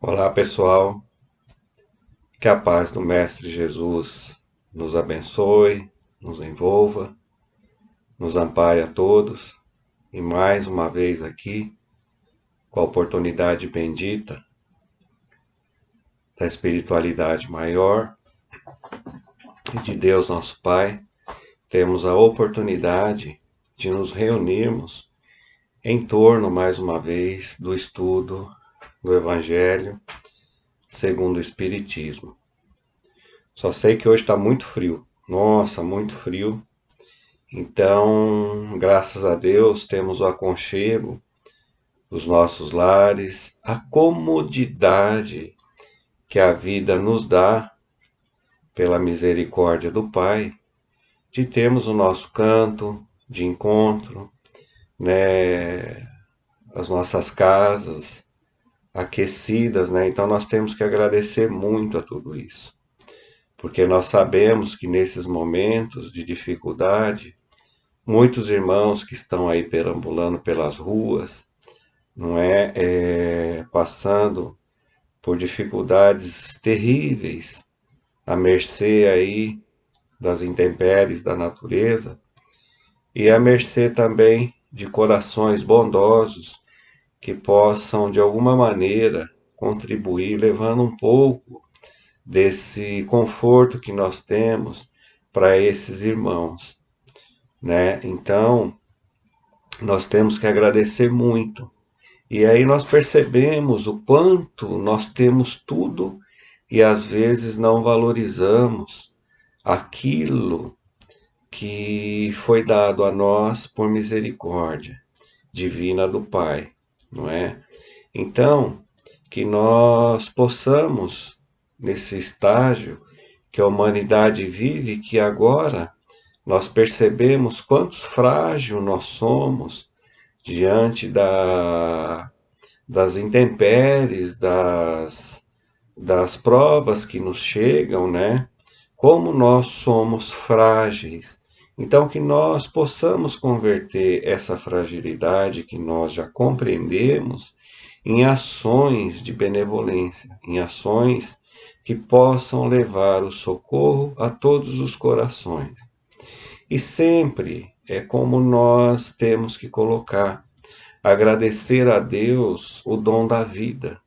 Olá, pessoal. Que a paz do Mestre Jesus nos abençoe, nos envolva, nos ampare a todos. E mais uma vez aqui, com a oportunidade bendita da espiritualidade maior e de Deus nosso Pai, temos a oportunidade de nos reunirmos em torno, mais uma vez, do estudo do Evangelho segundo o Espiritismo. Só sei que hoje está muito frio. Nossa, muito frio. Então, graças a Deus, temos o aconchego dos nossos lares, a comodidade que a vida nos dá, pela misericórdia do Pai, de termos o nosso canto de encontro, né, as nossas casas aquecidas, né? Então nós temos que agradecer muito a tudo isso, porque nós sabemos que nesses momentos de dificuldade, muitos irmãos que estão aí perambulando pelas ruas, não é, passando por dificuldades terríveis, à mercê aí das intempéries da natureza e à mercê também de corações bondosos que possam de alguma maneira contribuir, levando um pouco desse conforto que nós temos para esses irmãos, né? Então, nós temos que agradecer muito. E aí nós percebemos o quanto nós temos tudo e às vezes não valorizamos aquilo que foi dado a nós por misericórdia divina do Pai, não é? Então, que nós possamos, nesse estágio que a humanidade vive, que agora nós percebemos quanto frágil nós somos diante das intempéries, das provas que nos chegam, né? Como nós somos frágeis. Então, que nós possamos converter essa fragilidade que nós já compreendemos em ações de benevolência, em ações que possam levar o socorro a todos os corações. E sempre é como nós temos que colocar, agradecer a Deus o dom da vida,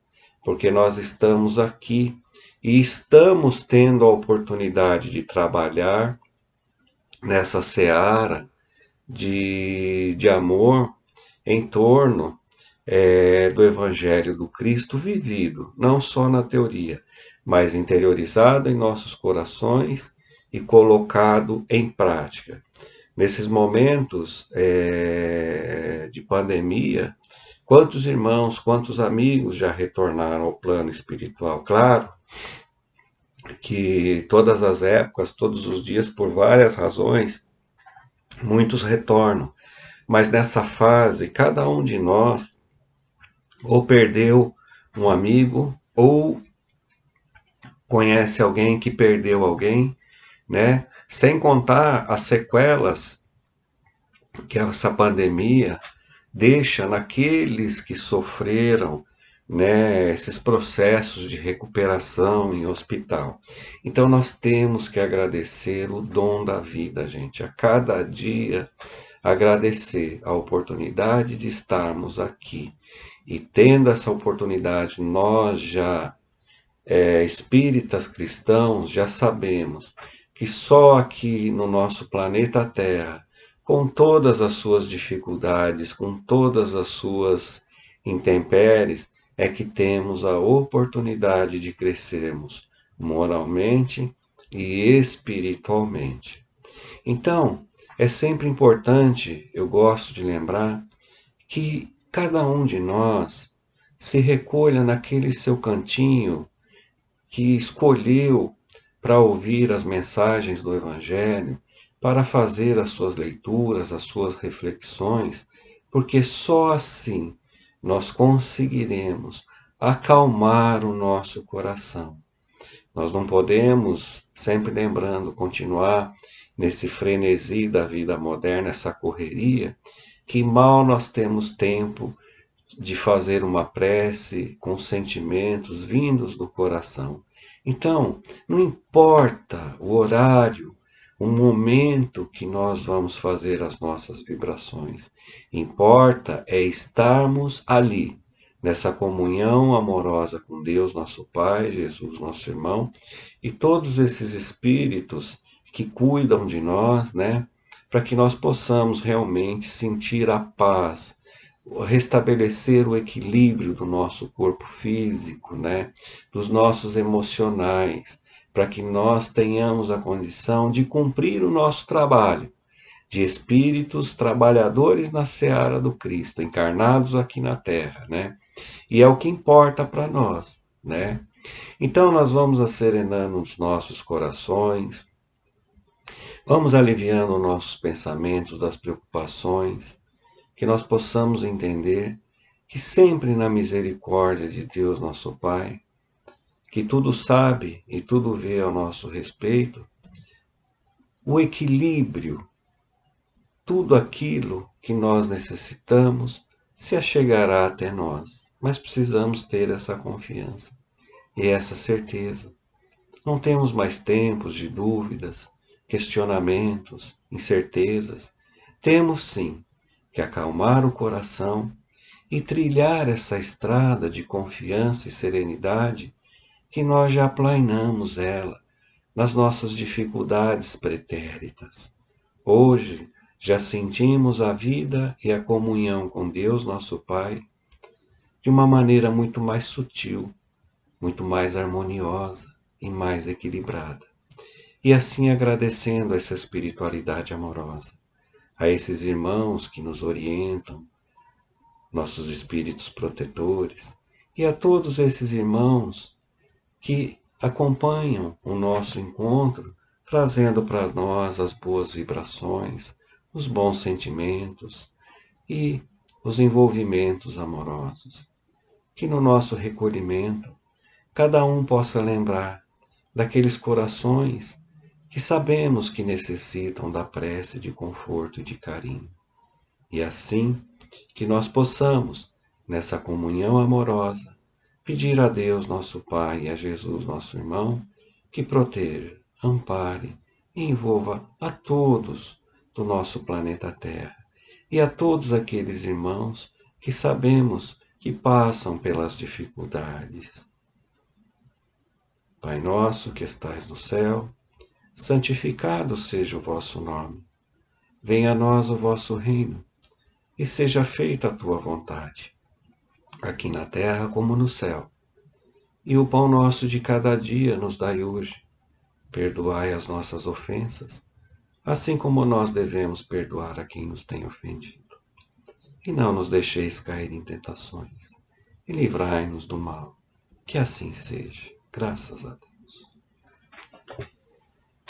porque nós estamos aqui e estamos tendo a oportunidade de trabalhar nessa seara de amor em torno do Evangelho do Cristo vivido, não só na teoria, mas interiorizado em nossos corações e colocado em prática. Nesses momentos de pandemia, quantos irmãos, quantos amigos já retornaram ao plano espiritual? Claro que todas as épocas, todos os dias, por várias razões, muitos retornam. Mas nessa fase, cada um de nós ou perdeu um amigo, ou conhece alguém que perdeu alguém, né? Sem contar as sequelas que essa pandemia deixa naqueles que sofreram, né, esses processos de recuperação em hospital. Então nós temos que agradecer o dom da vida, gente, a cada dia agradecer a oportunidade de estarmos aqui. E tendo essa oportunidade, nós já, espíritas cristãos, já sabemos que só aqui no nosso planeta Terra, com todas as suas dificuldades, com todas as suas intempéries, é que temos a oportunidade de crescermos moralmente e espiritualmente. Então, é sempre importante, eu gosto de lembrar, que cada um de nós se recolha naquele seu cantinho que escolheu para ouvir as mensagens do Evangelho, para fazer as suas leituras, as suas reflexões, porque só assim nós conseguiremos acalmar o nosso coração. Nós não podemos, sempre lembrando, continuar nesse frenesi da vida moderna, essa correria, que mal nós temos tempo de fazer uma prece com sentimentos vindos do coração. Então, não importa o horário, o momento que nós vamos fazer as nossas vibrações. Importa é estarmos ali, nessa comunhão amorosa com Deus, nosso Pai, Jesus, nosso irmão, e todos esses espíritos que cuidam de nós, né? Para que nós possamos realmente sentir a paz, restabelecer o equilíbrio do nosso corpo físico, né? Dos nossos emocionais, para que nós tenhamos a condição de cumprir o nosso trabalho de espíritos trabalhadores na seara do Cristo, encarnados aqui na Terra, né? E é o que importa para nós, né? Então nós vamos acerenando os nossos corações, vamos aliviando os nossos pensamentos das preocupações, que nós possamos entender que sempre na misericórdia de Deus nosso Pai, que tudo sabe e tudo vê ao nosso respeito, o equilíbrio, tudo aquilo que nós necessitamos se achegará até nós. Mas precisamos ter essa confiança e essa certeza. Não temos mais tempos de dúvidas, questionamentos, incertezas. Temos sim que acalmar o coração e trilhar essa estrada de confiança e serenidade que nós já aplainamos ela nas nossas dificuldades pretéritas. Hoje já sentimos a vida e a comunhão com Deus, nosso Pai, de uma maneira muito mais sutil, muito mais harmoniosa e mais equilibrada. E assim agradecendo essa espiritualidade amorosa, a esses irmãos que nos orientam, nossos espíritos protetores, e a todos esses irmãos que acompanham o nosso encontro, trazendo para nós as boas vibrações, os bons sentimentos e os envolvimentos amorosos. Que no nosso recolhimento, cada um possa lembrar daqueles corações que sabemos que necessitam da prece de conforto e de carinho. E assim que nós possamos, nessa comunhão amorosa, pedir a Deus nosso Pai e a Jesus nosso irmão que proteja, ampare e envolva a todos do nosso planeta Terra e a todos aqueles irmãos que sabemos que passam pelas dificuldades. Pai nosso que estais no céu, santificado seja o vosso nome. Venha a nós o vosso reino e seja feita a tua vontade, aqui na terra como no céu. E o pão nosso de cada dia nos dai hoje. Perdoai as nossas ofensas, assim como nós devemos perdoar a quem nos tem ofendido. E não nos deixeis cair em tentações, e livrai-nos do mal. Que assim seja, graças a Deus.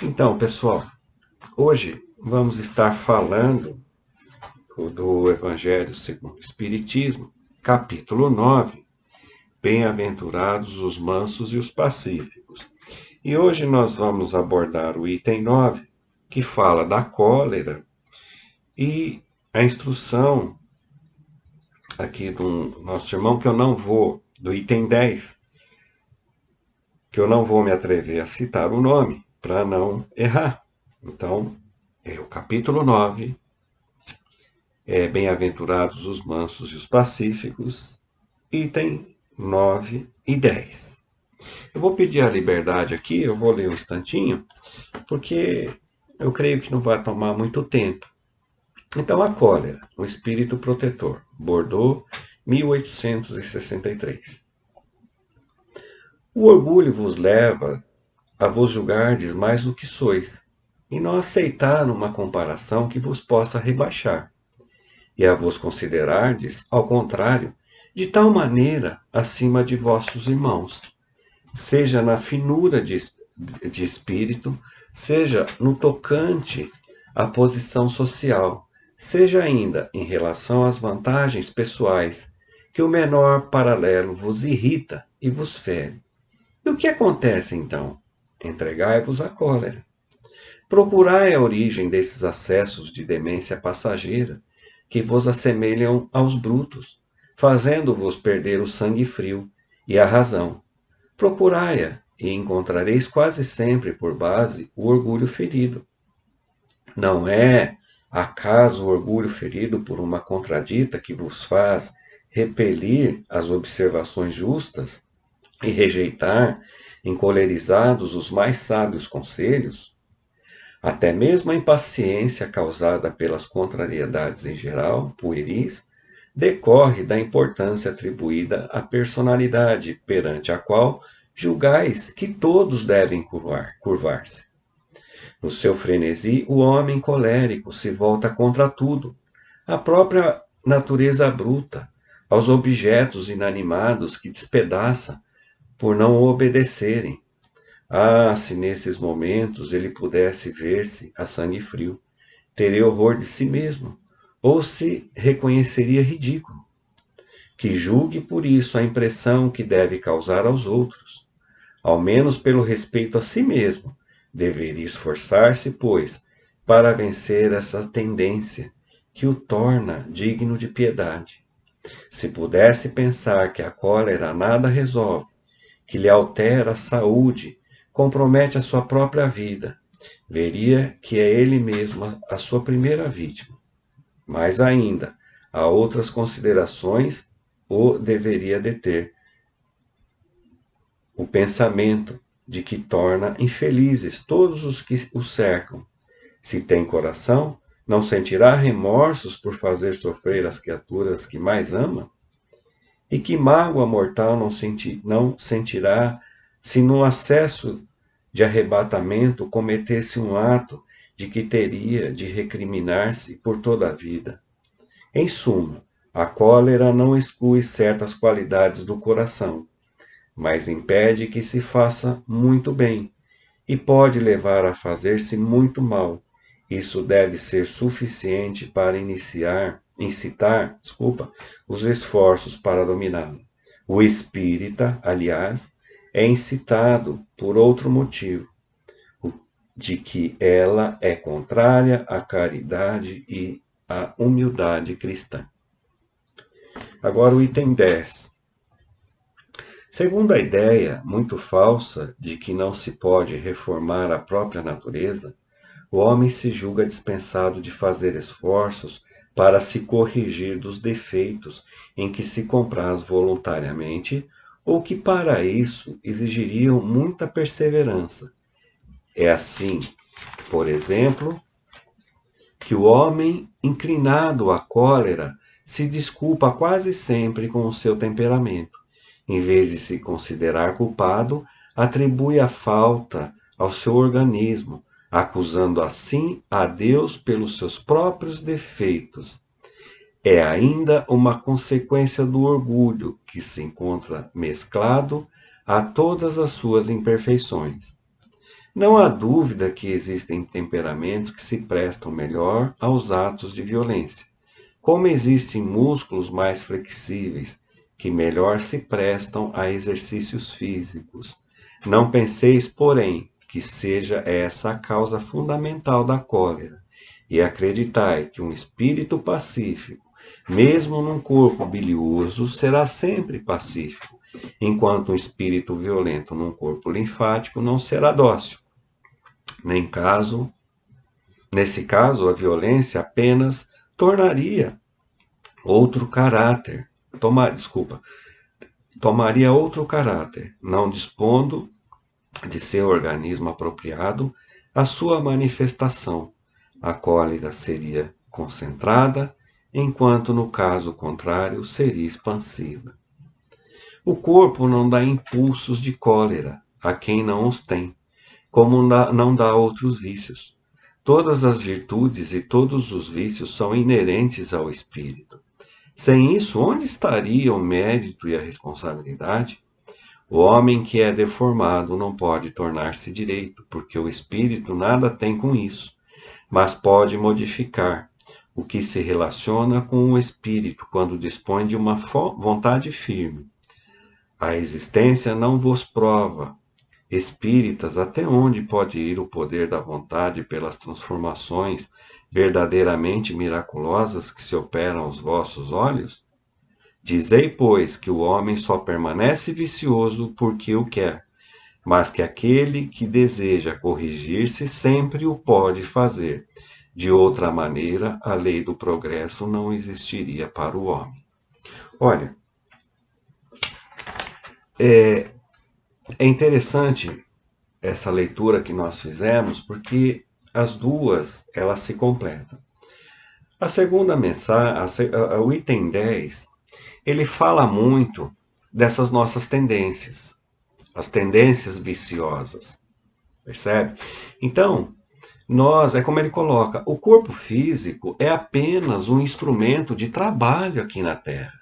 Então, pessoal, hoje vamos estar falando do Evangelho segundo o Espiritismo, capítulo 9, Bem-aventurados os mansos e os pacíficos. E hoje nós vamos abordar o item 9, que fala da cólera, e a instrução aqui do nosso irmão, que eu não vou, do item 10, que eu não vou me atrever a citar o nome, para não errar. Então, é o capítulo 9, Bem-aventurados os mansos e os pacíficos, item 9 e 10. Eu vou pedir a liberdade aqui, eu vou ler um instantinho, porque eu creio que não vai tomar muito tempo. Então, a cólera, o espírito protetor, Bordeaux, 1863. O orgulho vos leva a vos julgardes mais do que sois, e não aceitar uma comparação que vos possa rebaixar, e a vos considerardes, ao contrário, de tal maneira acima de vossos irmãos, seja na finura de espírito, seja no tocante à posição social, seja ainda em relação às vantagens pessoais, que o menor paralelo vos irrita e vos fere. E o que acontece então? Entregai-vos à cólera. Procurai a origem desses acessos de demência passageira, que vos assemelham aos brutos. fazendo-vos perder o sangue frio e a razão. Procurai-a, e encontrareis quase sempre por base o orgulho ferido. Não é, acaso, o orgulho ferido por uma contradita que vos faz repelir as observações justas e rejeitar, encolerizados, os mais sábios conselhos? Até mesmo a impaciência causada pelas contrariedades em geral, pueris, decorre da importância atribuída à personalidade perante a qual julgais que todos devem curvar-se. No seu frenesi, o homem colérico se volta contra tudo, a própria natureza bruta, aos objetos inanimados que despedaça por não o obedecerem. Ah, se nesses momentos ele pudesse ver-se a sangue frio, teria horror de si mesmo, ou se reconheceria ridículo. Que julgue por isso a impressão que deve causar aos outros. Ao menos pelo respeito a si mesmo, deveria esforçar-se, pois, para vencer essa tendência que o torna digno de piedade. Se pudesse pensar que a cólera nada resolve, que lhe altera a saúde, compromete a sua própria vida, veria que é ele mesmo a sua primeira vítima. Mais ainda, há outras considerações o deveria deter. O pensamento de que torna infelizes todos os que o cercam. Se tem coração, não sentirá remorsos por fazer sofrer as criaturas que mais ama? E que mágoa mortal não sentirá se no acesso de arrebatamento cometesse um ato de que teria de recriminar-se por toda a vida? Em suma, a cólera não exclui certas qualidades do coração, mas impede que se faça muito bem, e pode levar a fazer-se muito mal. Isso deve ser suficiente para incitar, os esforços para dominá-lo. O espírita, aliás, é incitado por outro motivo, o de que ela é contrária à caridade e à humildade cristã. Agora o item 10. Segundo a ideia, muito falsa, de que não se pode reformar a própria natureza, o homem se julga dispensado de fazer esforços para se corrigir dos defeitos em que se compraz voluntariamente, ou que para isso exigiriam muita perseverança. É assim, por exemplo, que o homem inclinado à cólera se desculpa quase sempre com o seu temperamento. Em vez de se considerar culpado, atribui a falta ao seu organismo, acusando assim a Deus pelos seus próprios defeitos. É ainda uma consequência do orgulho que se encontra mesclado a todas as suas imperfeições. Não há dúvida que existem temperamentos que se prestam melhor aos atos de violência, como existem músculos mais flexíveis que melhor se prestam a exercícios físicos. Não penseis, porém, que seja essa a causa fundamental da cólera, e acreditai que um espírito pacífico, mesmo num corpo bilioso, será sempre pacífico, enquanto um espírito violento num corpo linfático não será dócil. Nesse caso, a violência apenas tornaria outro caráter, tomaria outro caráter, não dispondo de seu organismo apropriado à sua manifestação. A cólera seria concentrada, enquanto no caso contrário seria expansiva. O corpo não dá impulsos de cólera a quem não os tem, como não dá outros vícios. Todas as virtudes e todos os vícios são inerentes ao espírito. Sem isso, onde estaria o mérito e a responsabilidade? O homem que é deformado não pode tornar-se direito, porque o espírito nada tem com isso, mas pode modificar o que se relaciona com o espírito quando dispõe de uma vontade firme. A existência não vos prova, espíritas, até onde pode ir o poder da vontade pelas transformações verdadeiramente miraculosas que se operam aos vossos olhos? Dizei, pois, que o homem só permanece vicioso porque o quer, mas que aquele que deseja corrigir-se sempre o pode fazer. De outra maneira, a lei do progresso não existiria para o homem. Olha, é interessante essa leitura que nós fizemos, porque as duas elas se completam. A segunda mensagem, o item 10, ele fala muito dessas nossas tendências, as tendências viciosas, percebe? Então, é como ele coloca, o corpo físico é apenas um instrumento de trabalho aqui na Terra,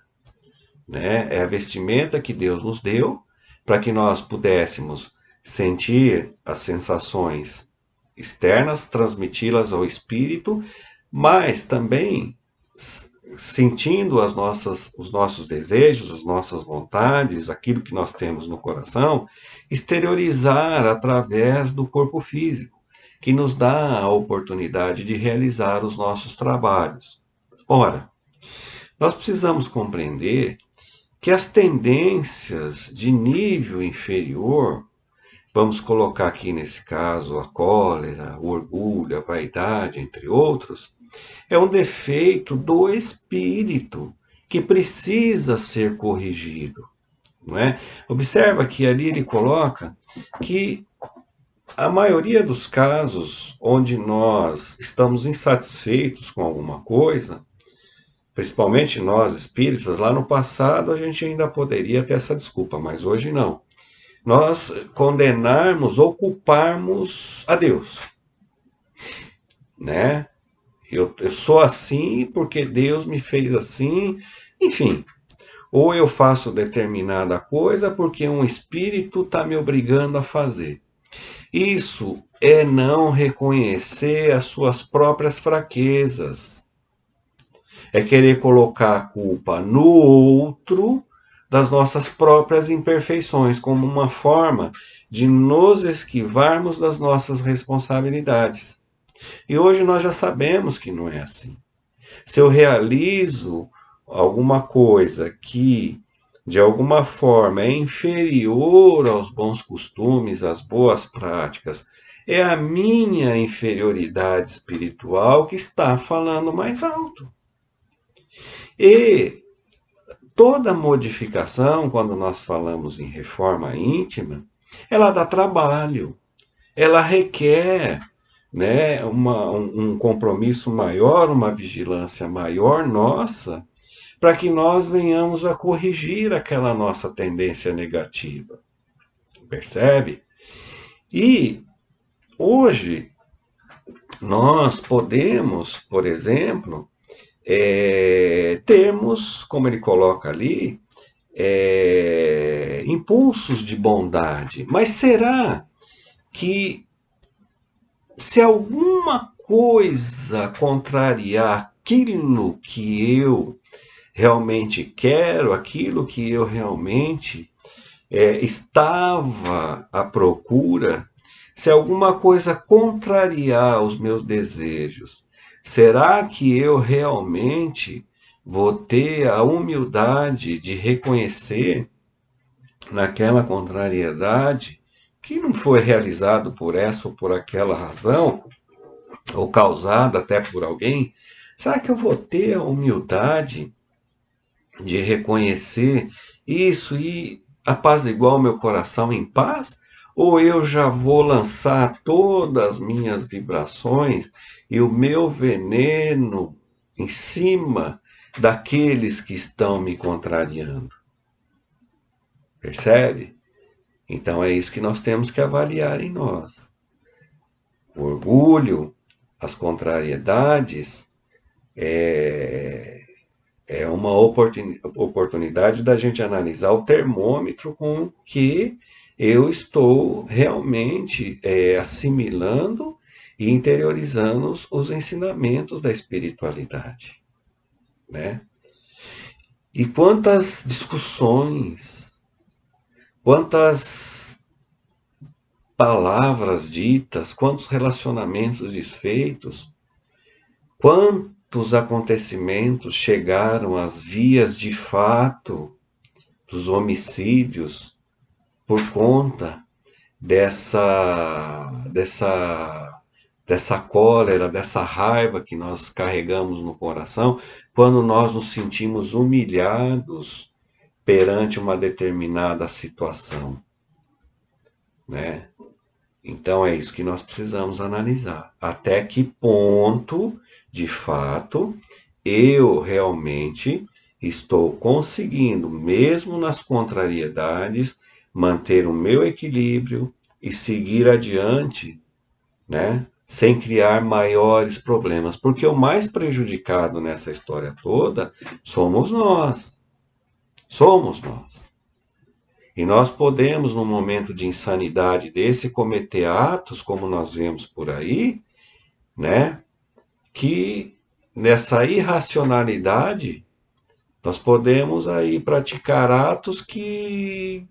né? É a vestimenta que Deus nos deu para que nós pudéssemos sentir as sensações externas, transmiti-las ao espírito, mas também sentindo os nossos desejos, as nossas vontades, aquilo que nós temos no coração, exteriorizar através do corpo físico, que nos dá a oportunidade de realizar os nossos trabalhos. Ora, nós precisamos compreender que as tendências de nível inferior, vamos colocar aqui nesse caso a cólera, o orgulho, a vaidade, entre outros, é um defeito do espírito que precisa ser corrigido, não é? Observa que ali ele coloca que a maioria dos casos onde nós estamos insatisfeitos com alguma coisa, principalmente nós espíritas, lá no passado a gente ainda poderia ter essa desculpa, mas hoje não. Nós condenarmos ou culparmos a Deus, né? Eu sou assim porque Deus me fez assim, enfim. Ou eu faço determinada coisa porque um espírito está me obrigando a fazer. Isso é não reconhecer as suas próprias fraquezas. É querer colocar a culpa no outro das nossas próprias imperfeições, como uma forma de nos esquivarmos das nossas responsabilidades. E hoje nós já sabemos que não é assim. Se eu realizo alguma coisa que, de alguma forma, é inferior aos bons costumes, às boas práticas, é a minha inferioridade espiritual que está falando mais alto. E toda modificação, quando nós falamos em reforma íntima, ela dá trabalho, ela requer, né, um compromisso maior, uma vigilância maior nossa, para que nós venhamos a corrigir aquela nossa tendência negativa. Percebe? E hoje nós podemos, por exemplo, termos, como ele coloca ali, impulsos de bondade. Mas será que se alguma coisa contrariar aquilo que eu realmente quero, aquilo que eu realmente estava à procura, se alguma coisa contrariar os meus desejos, será que eu realmente vou ter a humildade de reconhecer naquela contrariedade que não foi realizado por essa ou por aquela razão, ou causada até por alguém? Será que eu vou ter a humildade de reconhecer isso e apaziguar o meu coração em paz? Ou eu já vou lançar todas as minhas vibrações e o meu veneno em cima daqueles que estão me contrariando? Percebe? Então é isso que nós temos que avaliar em nós. O orgulho, as contrariedades, é uma oportunidade da gente analisar o termômetro com que eu estou realmente assimilando e interiorizando os ensinamentos da espiritualidade, né? E quantas discussões, quantas palavras ditas, quantos relacionamentos desfeitos, quantos acontecimentos chegaram às vias de fato dos homicídios por conta dessa cólera, dessa raiva que nós carregamos no coração, quando nós nos sentimos humilhados perante uma determinada situação, né? Então é isso que nós precisamos analisar. Até que ponto, de fato, eu realmente estou conseguindo, mesmo nas contrariedades, manter o meu equilíbrio e seguir adiante, né? Sem criar maiores problemas. Porque o mais prejudicado nessa história toda somos nós. Somos nós. E nós podemos, num momento de insanidade desse, cometer atos, como nós vemos por aí, né? Que nessa irracionalidade nós podemos aí praticar atos que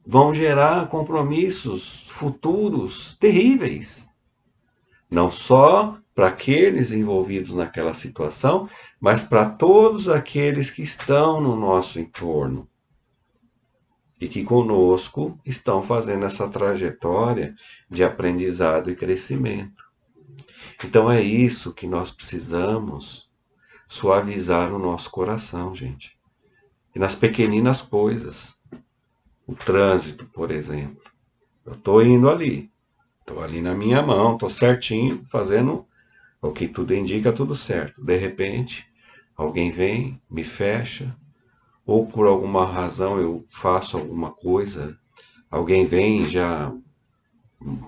vão gerar compromissos futuros terríveis. Não só para aqueles envolvidos naquela situação, mas para todos aqueles que estão no nosso entorno e que conosco estão fazendo essa trajetória de aprendizado e crescimento. Então é isso que nós precisamos suavizar o nosso coração, gente. E nas pequeninas coisas, o trânsito, por exemplo. Eu estou indo ali, estou ali na minha mão, estou certinho, fazendo o que tudo indica, tudo certo. De repente, alguém vem, me fecha, ou por alguma razão eu faço alguma coisa, alguém vem e já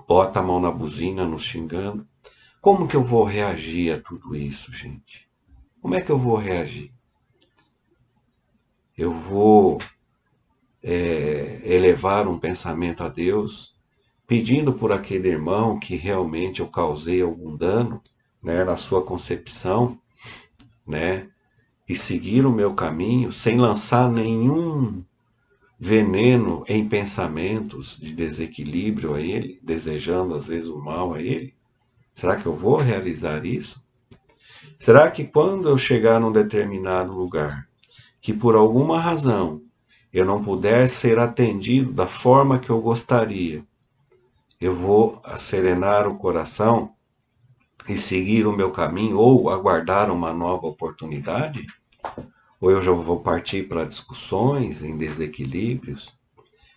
bota a mão na buzina, nos xingando. Como que eu vou reagir a tudo isso, gente? Como é que eu vou reagir? Eu vou elevar um pensamento a Deus, pedindo por aquele irmão que realmente eu causei algum dano, né, na sua concepção, né, e seguir o meu caminho sem lançar nenhum veneno em pensamentos de desequilíbrio a ele, desejando às vezes o mal a ele? Será que eu vou realizar isso? Será que quando eu chegar num determinado lugar, que por alguma razão eu não puder ser atendido da forma que eu gostaria, eu vou serenar o coração e seguir o meu caminho ou aguardar uma nova oportunidade? Ou eu já vou partir para discussões em desequilíbrios?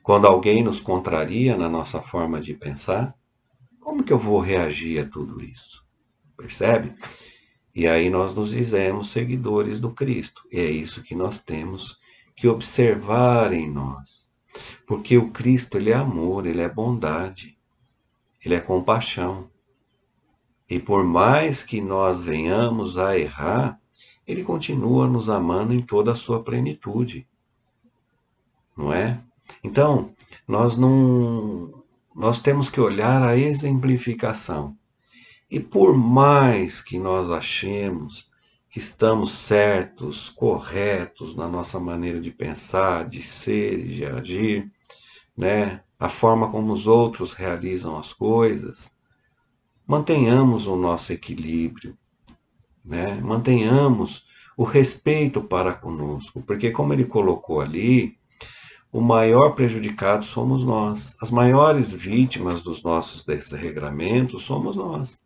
Quando alguém nos contraria na nossa forma de pensar, como que eu vou reagir a tudo isso? Percebe? E aí nós nos dizemos seguidores do Cristo. E é isso que nós temos que observar em nós. Porque o Cristo, ele é amor, ele é bondade, ele é compaixão. E por mais que nós venhamos a errar, ele continua nos amando em toda a sua plenitude, não é? Então, nós temos que olhar a exemplificação. E por mais que nós achemos que estamos certos, corretos na nossa maneira de pensar, de ser e de agir, né? A forma como os outros realizam as coisas, mantenhamos o nosso equilíbrio, né? Mantenhamos o respeito para conosco, porque como ele colocou ali, o maior prejudicado somos nós. As maiores vítimas dos nossos desregramentos somos nós.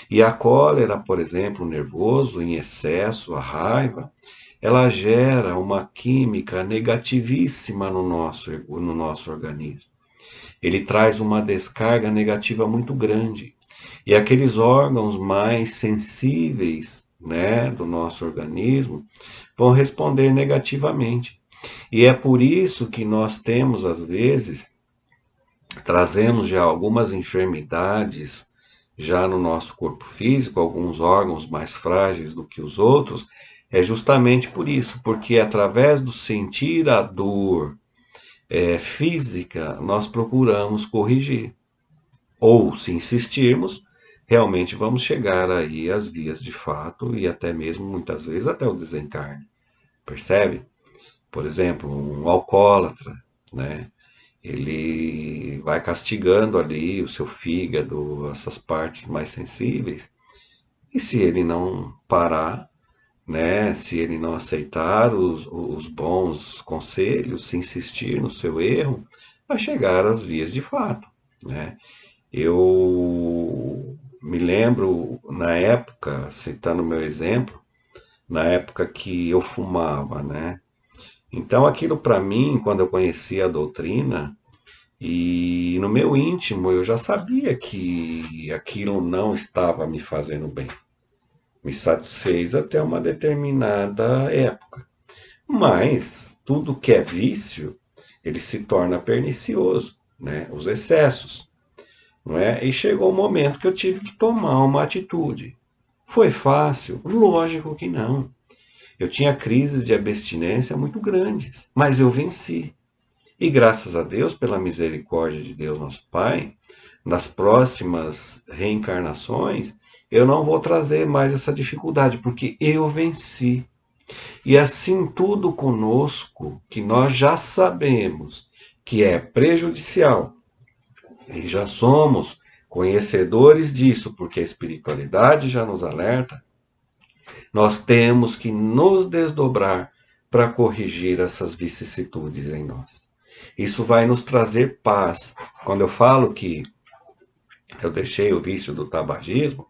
E a cólera, por exemplo, o nervoso em excesso, a raiva, ela gera uma química negativíssima no nosso organismo. Ele traz uma descarga negativa muito grande. E aqueles órgãos mais sensíveis, né, do nosso organismo vão responder negativamente. E é por isso que nós temos, às vezes, trazemos já algumas enfermidades já no nosso corpo físico, alguns órgãos mais frágeis do que os outros, é justamente por isso, porque através do sentir a dor física, nós procuramos corrigir. Ou, se insistirmos, realmente vamos chegar aí às vias de fato e até mesmo, muitas vezes, até o desencarne. Percebe? Por exemplo, um alcoólatra, né? Ele vai castigando ali o seu fígado, essas partes mais sensíveis, E se ele não parar, né, se ele não aceitar os bons conselhos, se insistir no seu erro, vai chegar às vias de fato, né? Eu me lembro, na época, citando meu exemplo, na época que eu fumava, né? Então aquilo para mim, quando eu conheci a doutrina, e no meu íntimo eu já sabia que aquilo não estava me fazendo bem. Me satisfez até uma determinada época. Mas tudo que é vício, ele se torna pernicioso, né? Os excessos, não é? E chegou o momento que eu tive que tomar uma atitude. Foi fácil? Lógico que não. Eu tinha crises de abstinência muito grandes, mas eu venci. E graças a Deus, pela misericórdia de Deus, nosso Pai, nas próximas reencarnações, eu não vou trazer mais essa dificuldade, porque eu venci. E assim tudo conosco, que nós já sabemos que é prejudicial, e já somos conhecedores disso, porque a espiritualidade já nos alerta, nós temos que nos desdobrar para corrigir essas vicissitudes em nós. Isso vai nos trazer paz. Quando eu falo que eu deixei o vício do tabagismo,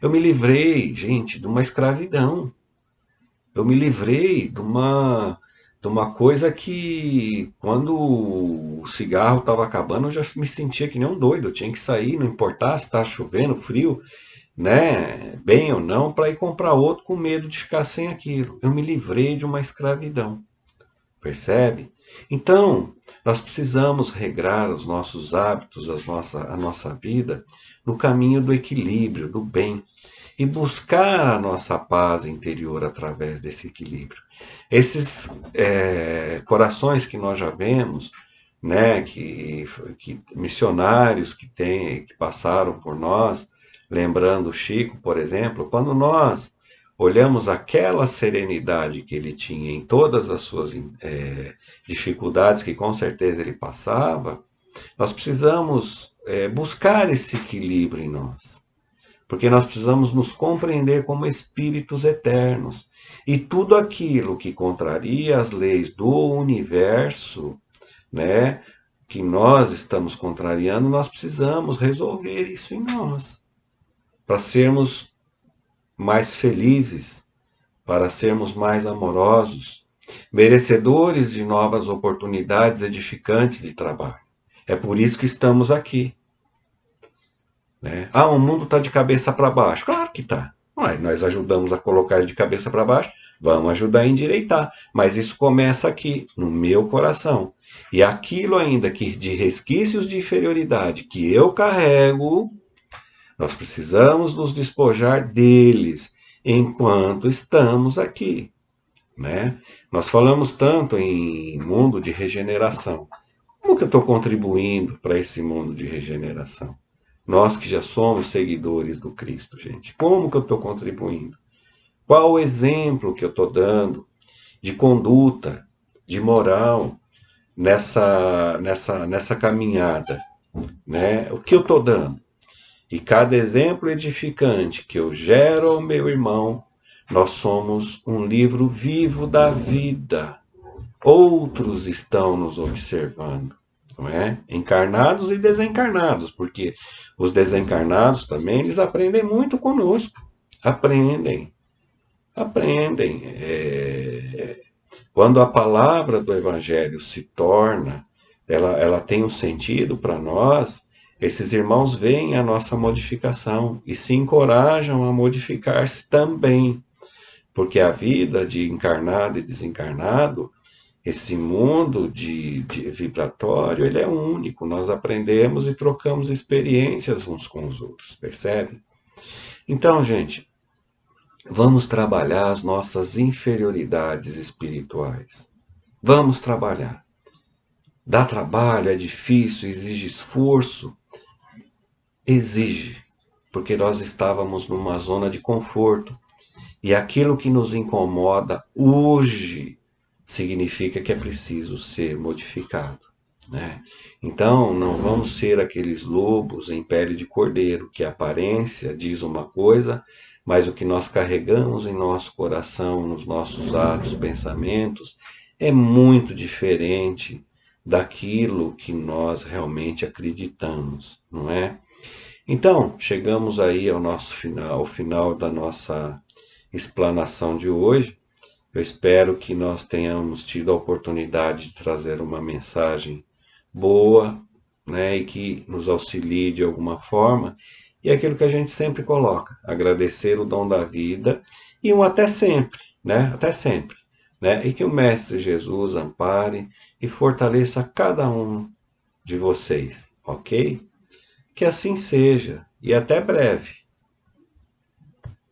eu me livrei, gente, de uma escravidão. Eu me livrei de uma coisa que, quando o cigarro estava acabando, eu já me sentia que nem um doido. Eu tinha que sair, não importasse se estava chovendo, frio, né, bem ou não, para ir comprar outro com medo de ficar sem aquilo. Eu me livrei de uma escravidão, percebe? Então, nós precisamos regrar os nossos hábitos, a nossa vida, no caminho do equilíbrio, do bem, e buscar a nossa paz interior através desse equilíbrio. Esses corações que nós já vemos, né, que missionários que passaram por nós, lembrando Chico, por exemplo, quando nós olhamos aquela serenidade que ele tinha em todas as suas dificuldades, que com certeza ele passava, nós precisamos buscar esse equilíbrio em nós. Porque nós precisamos nos compreender como espíritos eternos. E tudo aquilo que contraria as leis do universo, né, que nós estamos contrariando, nós precisamos resolver isso em nós, para sermos mais felizes, para sermos mais amorosos, merecedores de novas oportunidades edificantes de trabalho. É por isso que estamos aqui. Né? Ah, o mundo está de cabeça para baixo. Claro que está. Nós ajudamos a colocar ele de cabeça para baixo, vamos ajudar a endireitar. Mas isso começa aqui, no meu coração. E aquilo ainda que de resquícios de inferioridade que eu carrego, nós precisamos nos despojar deles enquanto estamos aqui. Né? Nós falamos tanto em mundo de regeneração. Como que eu estou contribuindo para esse mundo de regeneração? Nós que já somos seguidores do Cristo, gente. Como que eu estou contribuindo? Qual o exemplo que eu estou dando de conduta, de moral nessa caminhada? Né? O que eu estou dando? E cada exemplo edificante que eu gero ao meu irmão, nós somos um livro vivo da vida. Outros estão nos observando, não é? Encarnados e desencarnados, porque os desencarnados também, eles aprendem muito conosco. Aprendem, aprendem. Quando a palavra do Evangelho se torna, ela tem um sentido para nós, esses irmãos veem a nossa modificação e se encorajam a modificar-se também, porque a vida de encarnado e desencarnado, esse mundo de vibratório, ele é único. Nós aprendemos e trocamos experiências uns com os outros, percebe? Então, gente, vamos trabalhar as nossas inferioridades espirituais. Vamos trabalhar. Dá trabalho, é difícil, exige esforço. Exige, porque nós estávamos numa zona de conforto. E aquilo que nos incomoda hoje significa que é preciso ser modificado. né? Então, não vamos ser aqueles lobos em pele de cordeiro, que a aparência diz uma coisa, mas o que nós carregamos em nosso coração, nos nossos atos, pensamentos, é muito diferente daquilo que nós realmente acreditamos, não é? Então, chegamos aí ao nosso final, ao final da nossa explanação de hoje. Eu espero que nós tenhamos tido a oportunidade de trazer uma mensagem boa, né, e que nos auxilie de alguma forma. E é aquilo que a gente sempre coloca, agradecer o dom da vida e um até sempre, né? Até sempre, né? E que o Mestre Jesus ampare e fortaleça cada um de vocês, ok? Que assim seja e até breve.